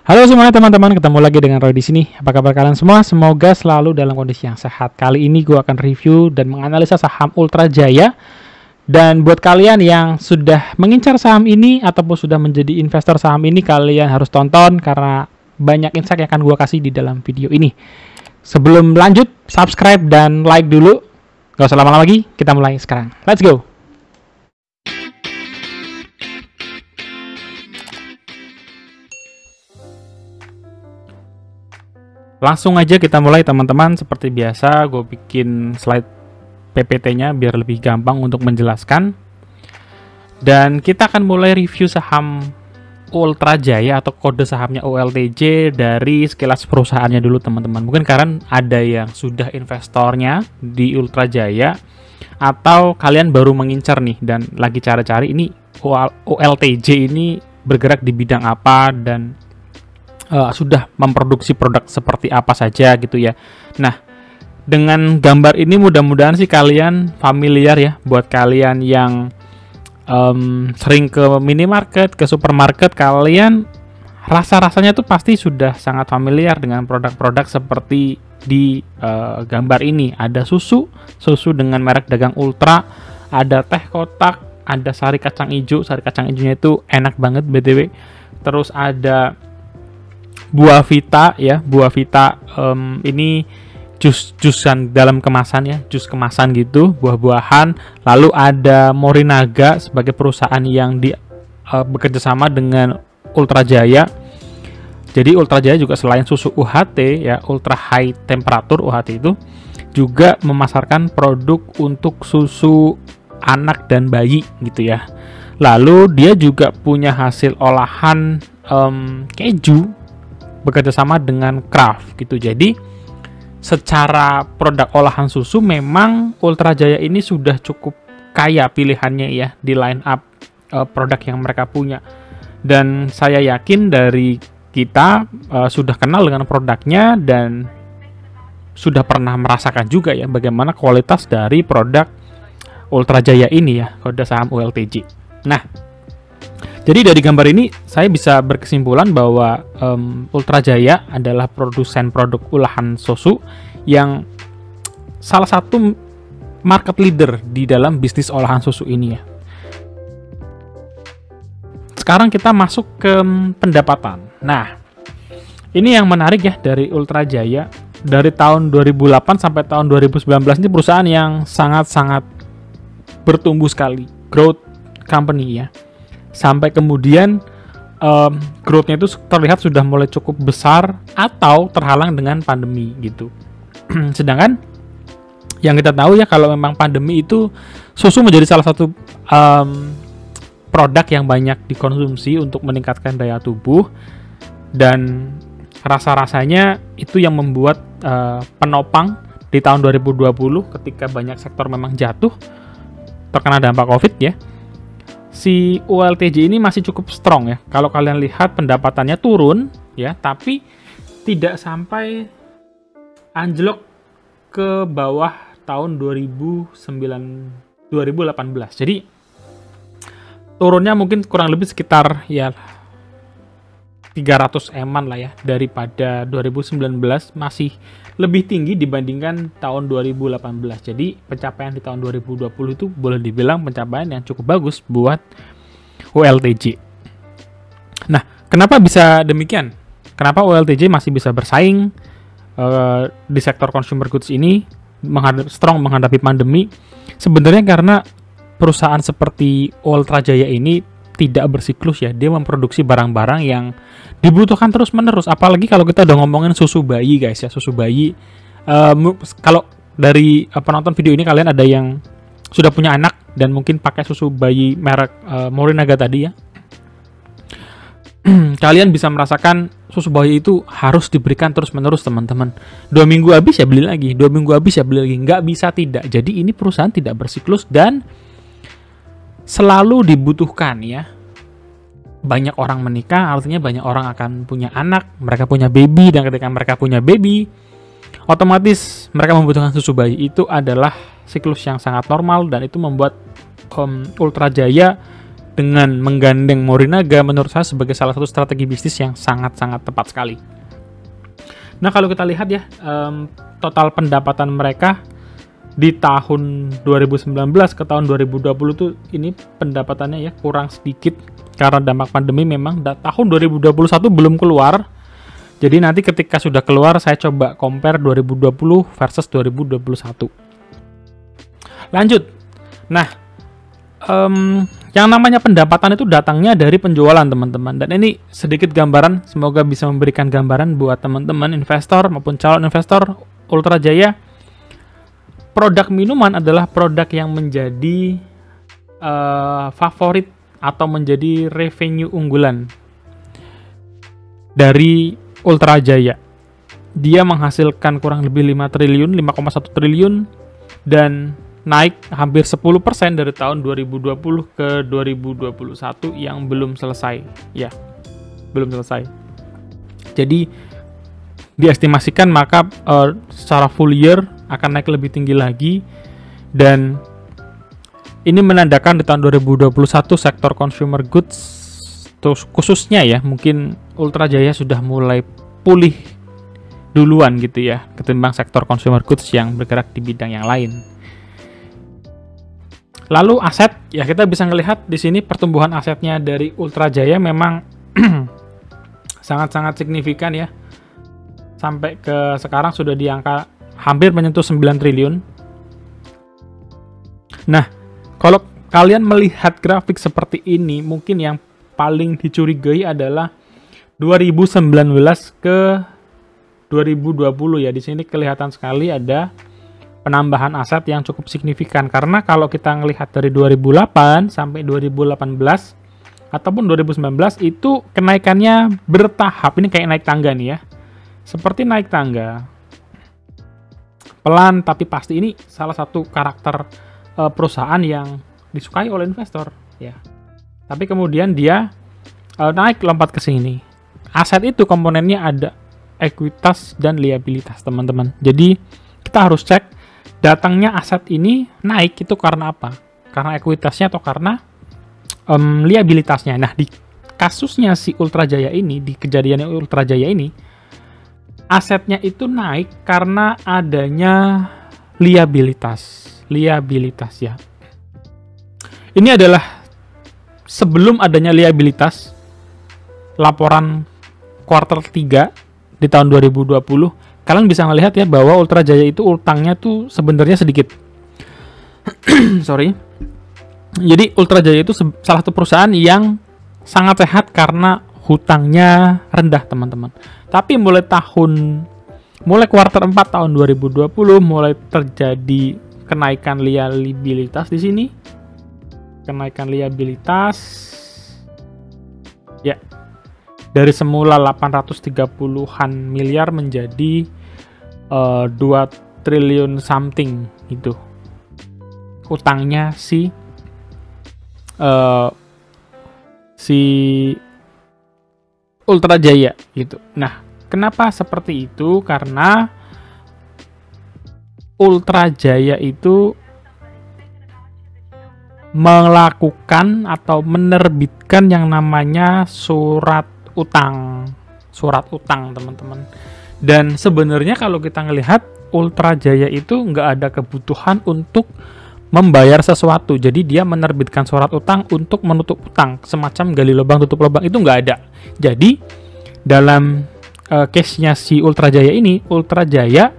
Halo semuanya teman-teman, ketemu lagi dengan Roy di sini. Apa kabar kalian semua? Semoga selalu dalam kondisi yang sehat. Kali ini gue akan review dan menganalisa saham Ultra Jaya. Dan buat kalian yang sudah mengincar saham ini ataupun sudah menjadi investor saham ini, kalian harus tonton karena banyak insight yang akan gue kasih di dalam video ini. Sebelum lanjut, subscribe dan like dulu. Gak usah lama-lama lagi, kita mulai sekarang. Let's go! Langsung aja kita mulai teman-teman. Seperti biasa gue bikin slide PPT-nya biar lebih gampang untuk menjelaskan. Dan kita akan mulai review saham Ultra Jaya atau kode sahamnya ULTJ dari sekilas perusahaannya dulu teman-teman. Mungkin kalian ada yang sudah investornya di Ultra Jaya atau kalian baru mengincar nih dan lagi cari-cari ini ULTJ ini bergerak di bidang apa dan sudah memproduksi produk seperti apa saja gitu ya. Nah, dengan gambar ini mudah-mudahan sih kalian familiar ya. Buat kalian yang sering ke minimarket, ke supermarket, kalian rasa-rasanya tuh pasti sudah sangat familiar dengan produk-produk seperti di gambar ini. Ada susu dengan merek dagang Ultra, ada teh kotak, ada sari kacang hijau. Sari kacang hijaunya itu enak banget BTW. Terus ada buah vita ya, buah vita ini jus-jusan dalam kemasan ya, jus kemasan gitu, buah-buahan. Lalu ada Morinaga sebagai perusahaan yang bekerja sama dengan Ultra Jaya. Jadi Ultra Jaya juga selain susu UHT ya, ultra high temperature UHT itu juga memasarkan produk untuk susu anak dan bayi gitu ya. Lalu dia juga punya hasil olahan keju bekerja sama dengan Kraft gitu. Jadi secara produk olahan susu memang Ultra Jaya ini sudah cukup kaya pilihannya ya di line up produk yang mereka punya. Dan saya yakin dari kita sudah kenal dengan produknya dan sudah pernah merasakan juga ya bagaimana kualitas dari produk Ultra Jaya ini ya, kode saham ULTJ. Nah, jadi dari gambar ini saya bisa berkesimpulan bahwa Ultra Jaya adalah produsen produk olahan susu yang salah satu market leader di dalam bisnis olahan susu ini ya. Sekarang kita masuk ke pendapatan. Nah, ini yang menarik ya dari Ultra Jaya. Dari tahun 2008 sampai tahun 2019 ini perusahaan yang sangat-sangat bertumbuh sekali, growth company ya. Sampai kemudian growth-nya itu terlihat sudah mulai cukup besar atau terhalang dengan pandemi gitu. Sedangkan yang kita tahu ya kalau memang pandemi itu susu menjadi salah satu produk yang banyak dikonsumsi untuk meningkatkan daya tubuh dan rasa-rasanya itu yang membuat penopang di tahun 2020 ketika banyak sektor memang jatuh terkena dampak COVID ya. Si ULTJ ini masih cukup strong ya. Kalau kalian lihat pendapatannya turun ya, tapi tidak sampai anjlok ke bawah tahun 2018. Jadi turunnya mungkin kurang lebih sekitar ya 300 eman lah ya daripada 2019, masih lebih tinggi dibandingkan tahun 2018. Jadi pencapaian di tahun 2020 itu boleh dibilang pencapaian yang cukup bagus buat ULTJ. Nah, kenapa bisa demikian? Kenapa ULTJ masih bisa bersaing di sektor consumer goods ini strong menghadapi pandemi? Sebenarnya karena perusahaan seperti Ultra Jaya ini tidak bersiklus ya, dia memproduksi barang-barang yang dibutuhkan terus-menerus. Apalagi kalau kita udah ngomongin susu bayi guys ya, susu bayi. Kalau dari penonton video ini kalian ada yang sudah punya anak dan mungkin pakai susu bayi merek Morinaga tadi ya, kalian bisa merasakan susu bayi itu harus diberikan terus-menerus teman-teman. 2 minggu habis ya beli lagi, 2 minggu habis ya beli lagi, nggak bisa tidak. Jadi ini perusahaan tidak bersiklus dan selalu dibutuhkan ya. Banyak orang menikah, artinya banyak orang akan punya anak, mereka punya baby, dan ketika mereka punya baby, otomatis mereka membutuhkan susu bayi. Itu adalah siklus yang sangat normal dan itu membuat Ultra Jaya dengan menggandeng Morinaga menurut saya sebagai salah satu strategi bisnis yang sangat-sangat tepat sekali. Nah, kalau kita lihat ya, total pendapatan mereka di tahun 2019 ke tahun 2020 tuh ini pendapatannya ya kurang sedikit karena dampak pandemi. Memang tahun 2021 belum keluar. Jadi nanti ketika sudah keluar saya coba compare 2020 versus 2021. Lanjut. Nah, yang namanya pendapatan itu datangnya dari penjualan, teman-teman. Dan ini sedikit gambaran, semoga bisa memberikan gambaran buat teman-teman investor maupun calon investor Ultra Jaya. Produk minuman adalah produk yang menjadi favorit atau menjadi revenue unggulan dari Ultra Jaya. Dia menghasilkan kurang lebih 5 triliun, 5,1 triliun, dan naik hampir 10% dari tahun 2020 ke 2021 yang belum selesai. Ya, belum selesai. Jadi, diestimasikan maka secara full year akan naik lebih tinggi lagi. Dan ini menandakan di tahun 2021 sektor consumer goods, khususnya ya, mungkin Ultra Jaya sudah mulai pulih duluan gitu ya, ketimbang sektor consumer goods yang bergerak di bidang yang lain. Lalu aset, ya kita bisa melihat di sini pertumbuhan asetnya dari Ultra Jaya memang sangat-sangat signifikan ya. Sampai ke sekarang sudah di angka hampir menyentuh 9 triliun. Nah, kalau kalian melihat grafik seperti ini, mungkin yang paling dicurigai adalah 2019 ke 2020 ya. Di sini kelihatan sekali ada penambahan aset yang cukup signifikan, karena kalau kita melihat dari 2008 sampai 2018 ataupun 2019 itu kenaikannya bertahap. Ini kayak naik tangga nih ya, seperti naik tangga pelan tapi pasti. Ini salah satu karakter perusahaan yang disukai oleh investor ya. Tapi kemudian dia naik lompat ke sini. Aset itu komponennya ada ekuitas dan liabilitas, teman-teman. Jadi kita harus cek datangnya aset ini naik itu karena apa? Karena ekuitasnya atau karena liabilitasnya. Nah, di kasusnya si Ultra Jaya ini, di kejadiannya Ultra Jaya ini, asetnya itu naik karena adanya liabilitas. Liabilitas ya. Ini adalah sebelum adanya liabilitas, laporan kuartal 3 di tahun 2020. Kalian bisa melihat ya bahwa Ultra Jaya itu utangnya tuh sebenarnya sedikit. Sorry. Jadi Ultra Jaya itu salah satu perusahaan yang sangat sehat karena hutangnya rendah, teman-teman. Tapi mulai kuartal 4 tahun 2020 mulai terjadi kenaikan liabilitas di sini. Kenaikan liabilitas. Ya. Dari semula 830-an miliar menjadi 2 triliun something gitu. Utangnya si Ultra Jaya gitu. Nah, kenapa seperti itu? Karena Ultra Jaya itu melakukan atau menerbitkan yang namanya surat utang, teman-teman. Dan sebenarnya kalau kita ngelihat Ultra Jaya itu nggak ada kebutuhan untuk membayar sesuatu, jadi dia menerbitkan surat utang untuk menutup utang, semacam gali lubang tutup lubang, itu nggak ada. Jadi dalam case-nya si Ultra Jaya ini, Ultra Jaya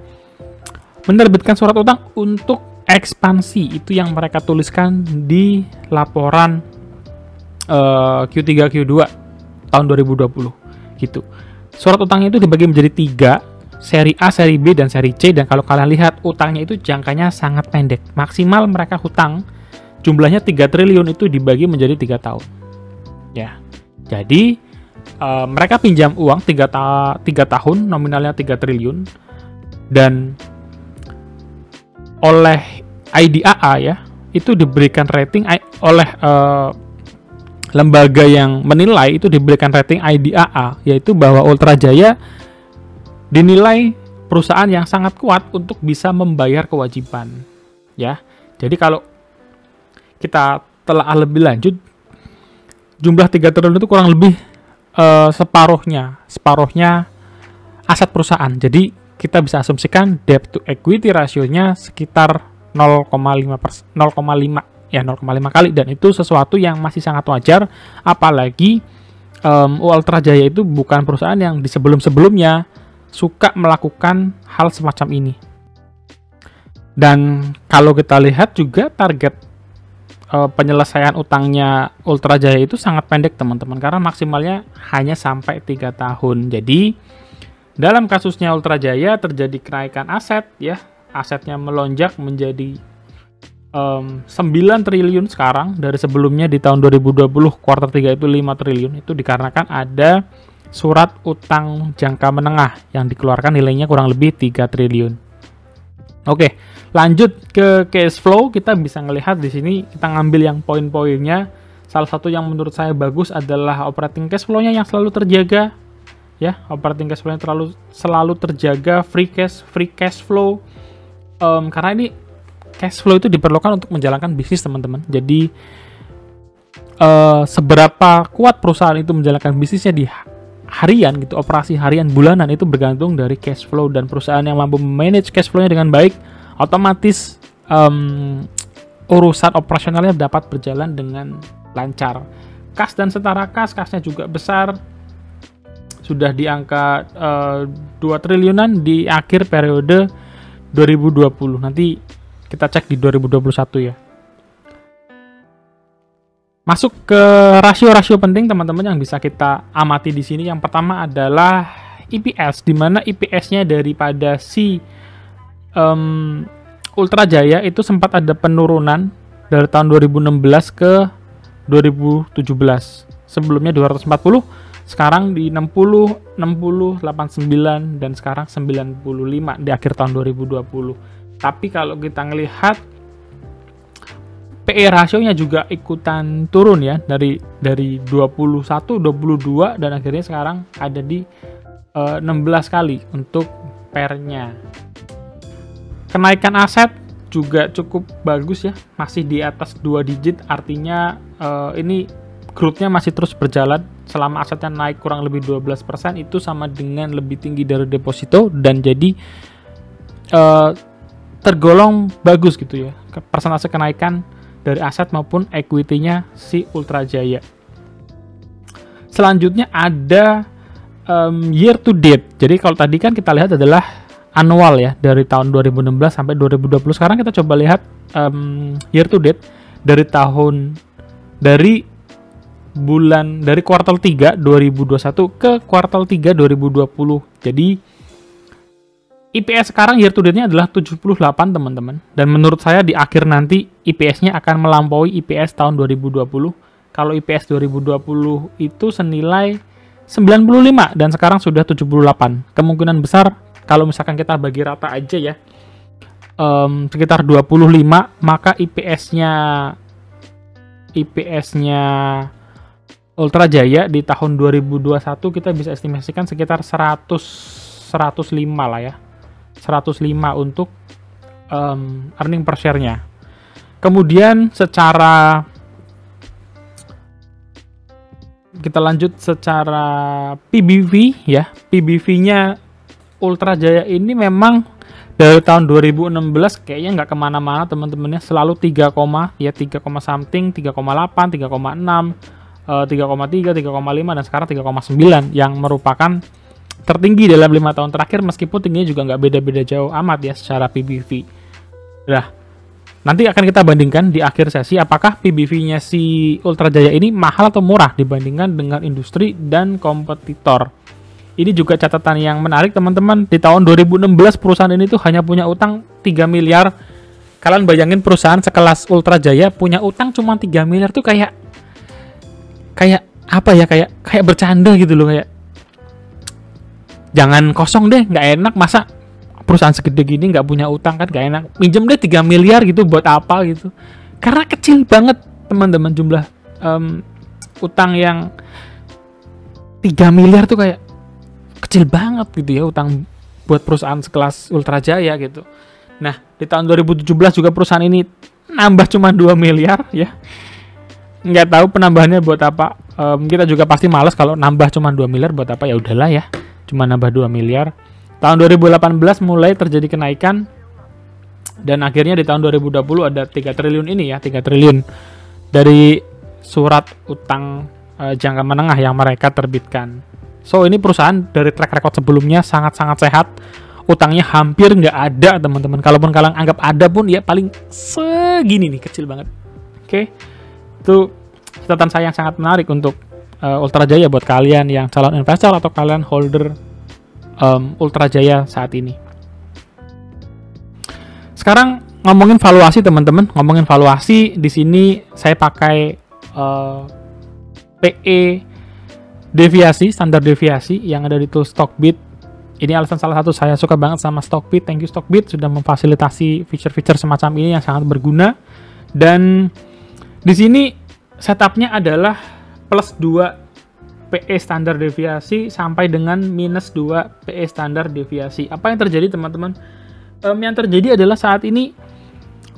menerbitkan surat utang untuk ekspansi, itu yang mereka tuliskan di laporan Q3 Q2 tahun 2020 gitu. Surat utangnya itu dibagi menjadi 3, seri A, seri B, dan seri C. Dan kalau kalian lihat utangnya itu jangkanya sangat pendek. Maksimal mereka hutang jumlahnya 3 triliun itu dibagi menjadi 3 tahun. Ya. Jadi mereka pinjam uang 3 tahun, nominalnya 3 triliun, dan oleh IDAA ya, itu diberikan rating oleh lembaga yang menilai, itu diberikan rating IDAA, yaitu bahwa Ultra Jaya dinilai perusahaan yang sangat kuat untuk bisa membayar kewajiban. Ya, jadi kalau kita telah lebih lanjut, jumlah 3 triliun itu kurang lebih separuhnya aset perusahaan. Jadi kita bisa asumsikan debt to equity rasionya sekitar 0,5 kali, dan itu sesuatu yang masih sangat wajar, apalagi Ultra Jaya itu bukan perusahaan yang di sebelum-sebelumnya suka melakukan hal semacam ini. Dan kalau kita lihat juga target penyelesaian utangnya Ultra Jaya itu sangat pendek teman-teman, karena maksimalnya hanya sampai 3 tahun. Jadi dalam kasusnya Ultra Jaya terjadi kenaikan aset ya, asetnya melonjak menjadi 9 triliun sekarang, dari sebelumnya di tahun 2020 kuartal 3 itu 5 triliun. Itu dikarenakan ada surat utang jangka menengah yang dikeluarkan nilainya kurang lebih 3 triliun. Oke, lanjut ke cash flow. Kita bisa ngelihat di sini, kita ngambil yang poin-poinnya. Salah satu yang menurut saya bagus adalah operating cash flow-nya yang selalu terjaga. Ya, operating cash flow-nya selalu terjaga, free cash flow. Karena ini cash flow itu diperlukan untuk menjalankan bisnis teman-teman. Jadi seberapa kuat perusahaan itu menjalankan bisnisnya di harian gitu, operasi harian, bulanan, itu bergantung dari cash flow. Dan perusahaan yang mampu manage cash flow-nya dengan baik, otomatis urusan operasionalnya dapat berjalan dengan lancar. Kas dan setara kasnya juga besar, sudah di angka 2 triliunan di akhir periode 2020. Nanti kita cek di 2021 ya. Masuk ke rasio-rasio penting teman-teman yang bisa kita amati di sini. Yang pertama adalah EPS, di mana EPS-nya daripada si Ultra Jaya itu sempat ada penurunan dari tahun 2016 ke 2017. Sebelumnya 240, sekarang di 60, 89, dan sekarang 95 di akhir tahun 2020. Tapi kalau kita ngelihat PE rasionya juga ikutan turun ya, dari 21, 22, dan akhirnya sekarang ada di 16 kali untuk PER-nya. Kenaikan aset juga cukup bagus ya, masih di atas 2 digit, artinya ini growth-nya masih terus berjalan. Selama asetnya naik kurang lebih 12%, itu sama dengan lebih tinggi dari deposito, dan jadi tergolong bagus gitu ya, persentase kenaikan dari aset maupun equity-nya si Ultra Jaya. Selanjutnya ada year to date. Jadi kalau tadi kan kita lihat adalah annual ya, dari tahun 2016 sampai 2020. Sekarang kita coba lihat year to date dari kuartal 3 2021 ke kuartal 3 2020. Jadi EPS sekarang year to date-nya adalah 78 teman-teman. Dan menurut saya di akhir nanti EPS-nya akan melampaui EPS tahun 2020. Kalau EPS 2020 itu senilai 95 dan sekarang sudah 78. Kemungkinan besar kalau misalkan kita bagi rata aja ya, sekitar 25, maka EPS-nya Ultra Jaya di tahun 2021 kita bisa estimasikan sekitar 105 lah ya. 105 untuk earning per share-nya. Kemudian kita lanjut secara PBV ya. PBV-nya Ultra Jaya ini memang dari tahun 2016 kayaknya nggak kemana-mana teman-temannya, selalu 3 something, 3,8, 3,6, 3,3, 3,5, dan sekarang 3,9 yang merupakan tertinggi dalam 5 tahun terakhir, meskipun tingginya juga nggak beda-beda jauh amat ya secara PBV. Nah, nanti akan kita bandingkan di akhir sesi apakah PBV-nya si Ultra Jaya ini mahal atau murah dibandingkan dengan industri dan kompetitor. Ini juga catatan yang menarik teman-teman. Di tahun 2016 perusahaan ini tuh hanya punya utang 3 miliar. Kalian bayangin perusahaan sekelas Ultra Jaya punya utang cuma 3 miliar tuh kayak apa ya, kayak bercanda gitu loh, kayak jangan kosong deh, nggak enak. Masa perusahaan segede gini nggak punya utang, kan nggak enak. Minjem deh 3 miliar gitu, buat apa gitu. Karena kecil banget teman-teman jumlah utang yang 3 miliar tuh kayak kecil banget gitu ya, utang buat perusahaan sekelas Ultra Jaya gitu. Nah, di tahun 2017 juga perusahaan ini nambah cuma 2 miliar ya. Nggak tahu penambahannya buat apa. Kita juga pasti males kalau nambah cuma 2 miliar, buat apa, ya udahlah ya, cuma nambah 2 miliar. Tahun 2018 mulai terjadi kenaikan, dan akhirnya di tahun 2020 ada 3 triliun ini ya, 3 triliun dari surat utang jangka menengah yang mereka terbitkan. So ini perusahaan dari track record sebelumnya sangat-sangat sehat, utangnya hampir nggak ada teman-teman. Kalaupun kalian anggap ada pun ya paling segini nih, kecil banget. Oke, itu catatan saya yang sangat menarik untuk Ultra Jaya buat kalian yang calon investor atau kalian holder Ultra Jaya saat ini. Sekarang ngomongin valuasi teman-teman, ngomongin valuasi di sini saya pakai PE deviasi, standar deviasi yang ada di tool Stockbit. Ini alasan salah satu saya suka banget sama Stockbit. Thank you Stockbit sudah memfasilitasi feature-feature semacam ini yang sangat berguna. Dan di sini setupnya adalah plus 2 PE standar deviasi sampai dengan minus 2 PE standar deviasi. Apa yang terjadi teman-teman? Yang terjadi adalah saat ini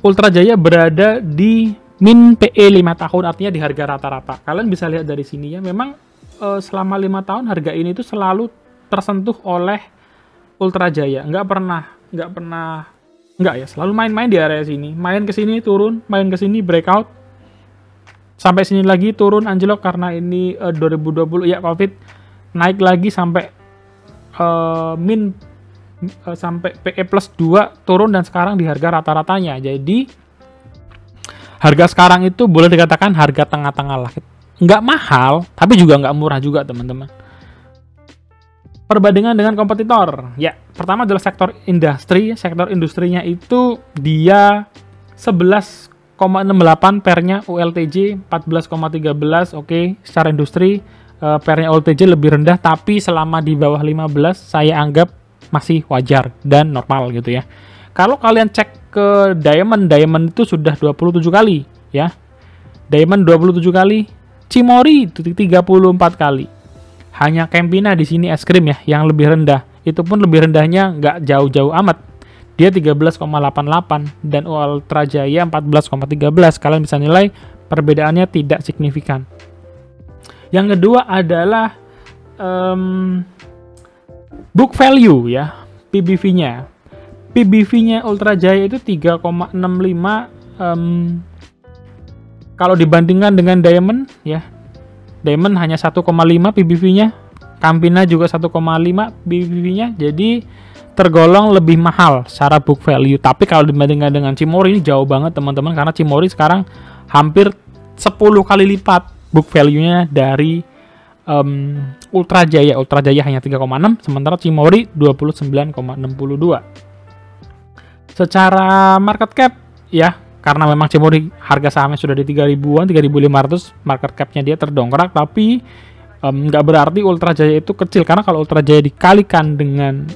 Ultra Jaya berada di min PE 5 tahun, artinya di harga rata-rata. Kalian bisa lihat dari sini ya, memang selama 5 tahun harga ini tuh selalu tersentuh oleh Ultra Jaya. Selalu main-main di area sini. Main ke sini turun, main ke sini breakout. Sampai sini lagi turun anjlok karena ini 2020 ya Covid, naik lagi sampai sampai PE plus 2 turun dan sekarang di harga rata-ratanya. Jadi harga sekarang itu boleh dikatakan harga tengah-tengah lah. Nggak mahal, tapi juga nggak murah juga teman-teman. Perbandingan dengan kompetitor. Ya, pertama adalah sektor industri. Sektor industrinya itu dia 11,68 pernya ULTJ, 14,13. Oke, secara industri pernya ULTJ lebih rendah, tapi selama di bawah 15 saya anggap masih wajar dan normal gitu ya. Kalau kalian cek ke Diamond itu sudah 27 kali ya. Diamond 27 kali, Cimory 34 kali. Hanya Campina di sini es krim ya yang lebih rendah. Itu pun lebih rendahnya nggak jauh-jauh amat. Dia 13,88 dan Ultra Jaya 14,13. Kalian bisa nilai perbedaannya tidak signifikan. Yang kedua adalah book value ya, PBV-nya. PBV-nya Ultra Jaya itu 3,65 kalau dibandingkan dengan Diamond ya. Diamond hanya 1,5 PBV-nya, Campina juga 1,5 PBV-nya. Jadi tergolong lebih mahal secara book value. Tapi kalau dibandingkan dengan Cimory ini jauh banget teman-teman, karena Cimory sekarang hampir 10 kali lipat book value-nya dari Ultra Jaya. Ultra Jaya hanya 3,6, sementara Cimory 29,62. Secara market cap ya, karena memang Cimory harga sahamnya sudah di 3.000-an, 3.500, market cap-nya dia terdongkrak, tapi nggak berarti Ultra Jaya itu kecil, karena kalau Ultra Jaya dikalikan dengan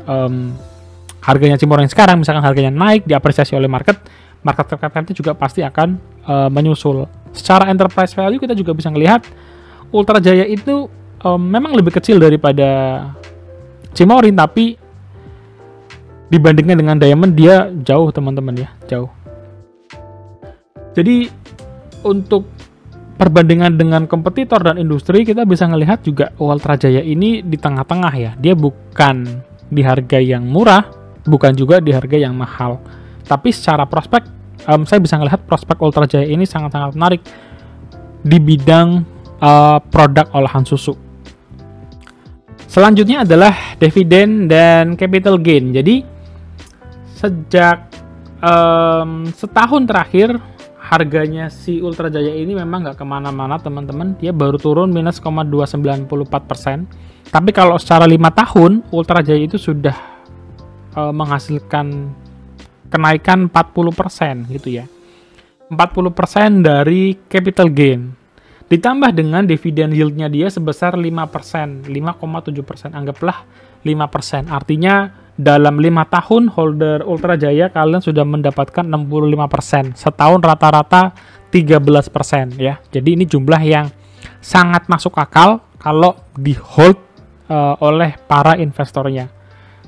harganya Cimory yang sekarang, misalkan harganya naik, diapresiasi oleh market cap-nya juga pasti akan menyusul. Secara enterprise value kita juga bisa melihat Ultra Jaya itu memang lebih kecil daripada Cimory, tapi dibandingkan dengan Diamond dia jauh teman-teman ya, jauh. Jadi untuk perbandingan dengan kompetitor dan industri kita bisa melihat juga Ultra Jaya ini di tengah-tengah ya. Dia bukan di harga yang murah, bukan juga di harga yang mahal. Tapi secara prospek saya bisa melihat prospek Ultra Jaya ini sangat-sangat menarik di bidang produk olahan susu. Selanjutnya adalah dividen dan capital gain. Jadi sejak setahun terakhir harganya si Ultra Jaya ini memang nggak kemana-mana teman-teman. Dia baru turun minus 0,294%. Tapi kalau secara 5 tahun Ultra Jaya itu sudah menghasilkan kenaikan 40% gitu ya. 40% dari capital gain. Ditambah dengan dividen yieldnya dia sebesar 5%, 5,7%. Anggaplah 5%. Artinya dalam 5 tahun holder Ultra Jaya kalian sudah mendapatkan 65%. Setahun rata-rata 13% ya. Jadi ini jumlah yang sangat masuk akal kalau di hold oleh para investornya.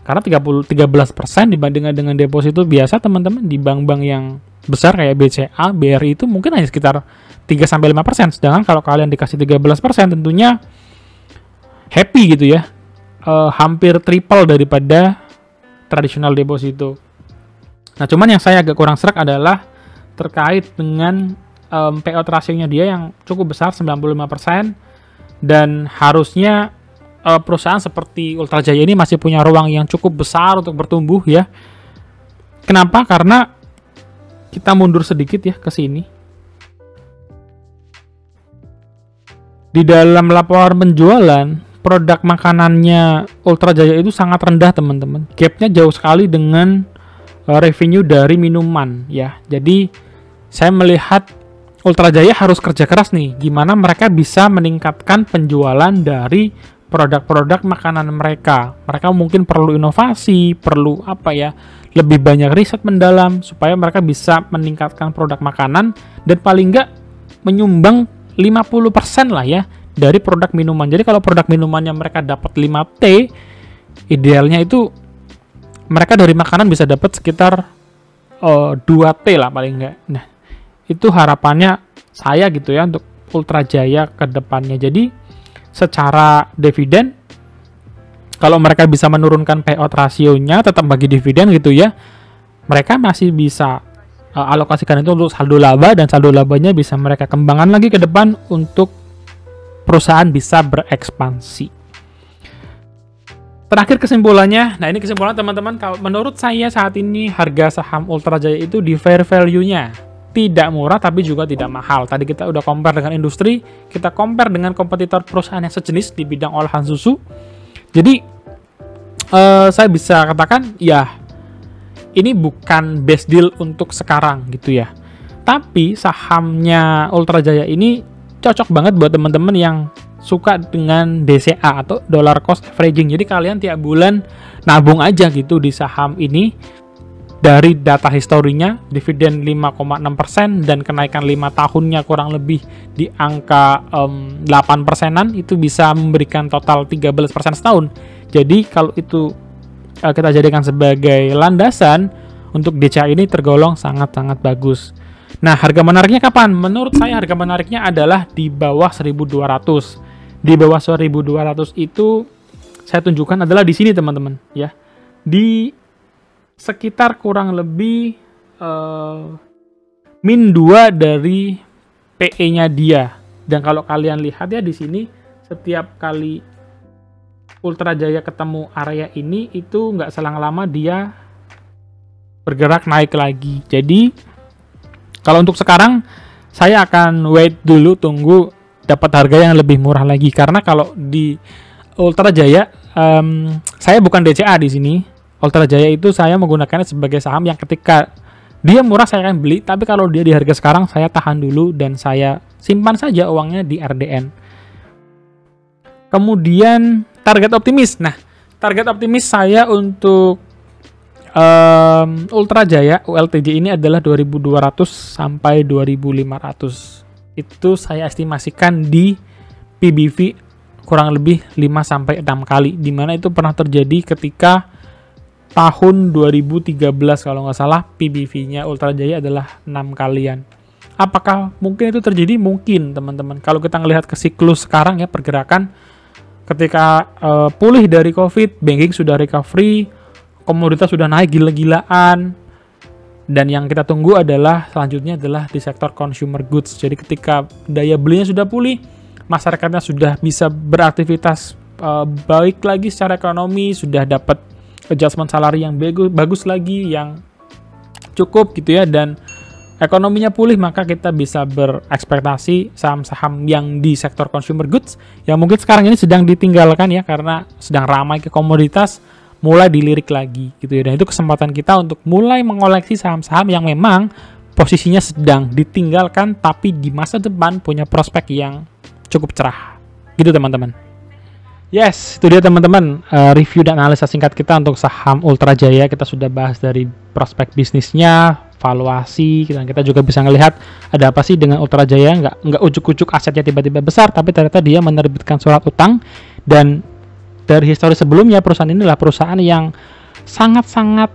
Karena 13% dibandingkan dengan deposito biasa teman-teman di bank-bank yang besar kayak BCA, BRI itu mungkin hanya sekitar 3-5%. Sedangkan kalau kalian dikasih 13% tentunya happy gitu ya. Hampir triple daripada tradisional deposito. Nah, cuman yang saya agak kurang serak adalah terkait dengan payout ratio-nya dia yang cukup besar, 95%, dan harusnya perusahaan seperti Ultra Jaya ini masih punya ruang yang cukup besar untuk bertumbuh ya. Kenapa? Karena kita mundur sedikit ya ke sini. Di dalam laporan penjualan, produk makanannya Ultra Jaya itu sangat rendah, teman-teman. Gap-nya jauh sekali dengan revenue dari minuman ya. Jadi saya melihat Ultra Jaya harus kerja keras nih, gimana mereka bisa meningkatkan penjualan dari produk-produk makanan mereka. Mereka mungkin perlu inovasi, perlu lebih banyak riset mendalam supaya mereka bisa meningkatkan produk makanan dan paling nggak menyumbang 50% lah ya dari produk minuman. Jadi kalau produk minumannya mereka dapat 5T, idealnya itu mereka dari makanan bisa dapat sekitar 2T lah paling nggak. Nah, itu harapannya saya gitu ya untuk Ultra Jaya ke depannya. Jadi secara dividen, kalau mereka bisa menurunkan payout rasionya, tetap bagi dividen gitu ya, mereka masih bisa alokasikan itu untuk saldo laba, dan saldo labanya bisa mereka kembangkan lagi ke depan untuk perusahaan bisa berekspansi. Terakhir kesimpulannya, nah ini kesimpulan teman-teman, kalau menurut saya saat ini harga saham Ultra Jaya itu di fair value-nya tidak murah tapi juga tidak mahal. Tadi kita udah compare dengan industri, kita compare dengan kompetitor perusahaan yang sejenis di bidang olahan susu. Jadi saya bisa katakan ya ini bukan best deal untuk sekarang gitu ya. Tapi sahamnya Ultra Jaya ini cocok banget buat teman-teman yang suka dengan DCA atau dollar cost averaging. Jadi kalian tiap bulan nabung aja gitu di saham ini. Dari data historinya, dividen 5,6% dan kenaikan 5 tahunnya kurang lebih di angka 8%-an, itu bisa memberikan total 13% setahun. Jadi kalau itu kita jadikan sebagai landasan untuk DCA ini tergolong sangat-sangat bagus. Nah, harga menariknya kapan? Menurut saya harga menariknya adalah di bawah 1.200. Di bawah 1.200 itu saya tunjukkan adalah di sini teman-teman ya. Di sekitar kurang lebih min 2 dari PE-nya dia. Dan kalau kalian lihat ya di sini, setiap kali Ultra Jaya ketemu area ini, itu nggak selang lama dia bergerak naik lagi. Jadi kalau untuk sekarang saya akan wait dulu, tunggu dapat harga yang lebih murah lagi. Karena kalau di Ultra Jaya, saya bukan DCA di sini. Ultra Jaya itu saya menggunakannya sebagai saham yang ketika dia murah saya akan beli, tapi kalau dia di harga sekarang saya tahan dulu dan saya simpan saja uangnya di RDN. Kemudian target optimis. Nah, target optimis saya untuk Ultra Jaya ULTJ ini adalah 2.200 sampai 2.500. Itu saya estimasikan di PBV kurang lebih 5 sampai 6 kali, dimana itu pernah terjadi ketika tahun 2013 kalau nggak salah, PBV-nya Ultra Jaya adalah 6 kalian. Apakah mungkin itu terjadi? Mungkin, teman-teman. Kalau kita ngelihat ke siklus sekarang ya, pergerakan ketika pulih dari COVID, banking sudah recovery, komoditas sudah naik gila-gilaan, dan yang kita tunggu adalah selanjutnya adalah di sektor consumer goods. Jadi ketika daya belinya sudah pulih, masyarakatnya sudah bisa beraktivitas baik lagi secara ekonomi, sudah dapat adjustment salary yang bagus lagi, yang cukup gitu ya, dan ekonominya pulih, maka kita bisa berekspektasi saham-saham yang di sektor consumer goods yang mungkin sekarang ini sedang ditinggalkan ya karena sedang ramai ke komoditas, mulai dilirik lagi gitu ya. Dan itu kesempatan kita untuk mulai mengoleksi saham-saham yang memang posisinya sedang ditinggalkan tapi di masa depan punya prospek yang cukup cerah gitu teman-teman. Yes, itu dia teman-teman, review dan analisa singkat kita untuk saham Ultra Jaya. Kita sudah bahas dari prospek bisnisnya, valuasi, dan kita juga bisa ngelihat ada apa sih dengan Ultra Jaya. Nggak ujuk-ujuk asetnya tiba-tiba besar, tapi ternyata dia menerbitkan surat utang. Dan dari histori sebelumnya, perusahaan ini adalah perusahaan yang sangat-sangat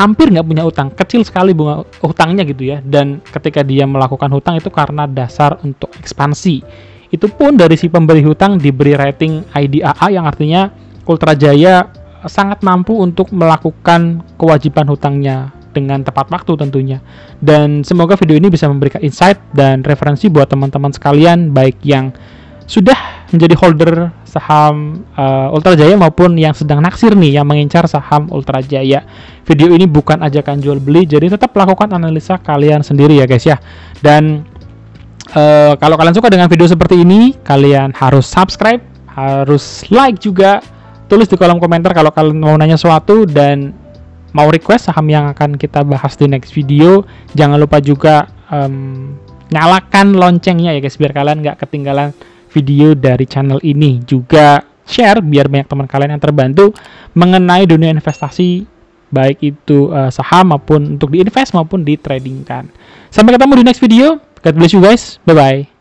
hampir nggak punya utang, kecil sekali bunga hutangnya gitu ya. Dan ketika dia melakukan hutang itu karena dasar untuk ekspansi. Itu pun dari si pemberi hutang diberi rating IDAA yang artinya Ultra Jaya sangat mampu untuk melakukan kewajiban hutangnya dengan tepat waktu tentunya. Dan semoga video ini bisa memberikan insight dan referensi buat teman-teman sekalian, baik yang sudah menjadi holder saham Ultra Jaya maupun yang sedang naksir nih, yang mengincar saham Ultra Jaya. Video ini bukan ajakan jual beli, jadi tetap lakukan analisa kalian sendiri ya guys ya. Dan kalau kalian suka dengan video seperti ini, kalian harus subscribe, harus like juga, tulis di kolom komentar kalau kalian mau nanya sesuatu dan mau request saham yang akan kita bahas di next video. Jangan lupa juga nyalakan loncengnya ya guys, biar kalian nggak ketinggalan video dari channel ini. Juga share biar banyak teman kalian yang terbantu mengenai dunia investasi, baik itu saham maupun untuk diinvest maupun di trading kan. Sampai ketemu di next video. God bless you guys. Bye bye.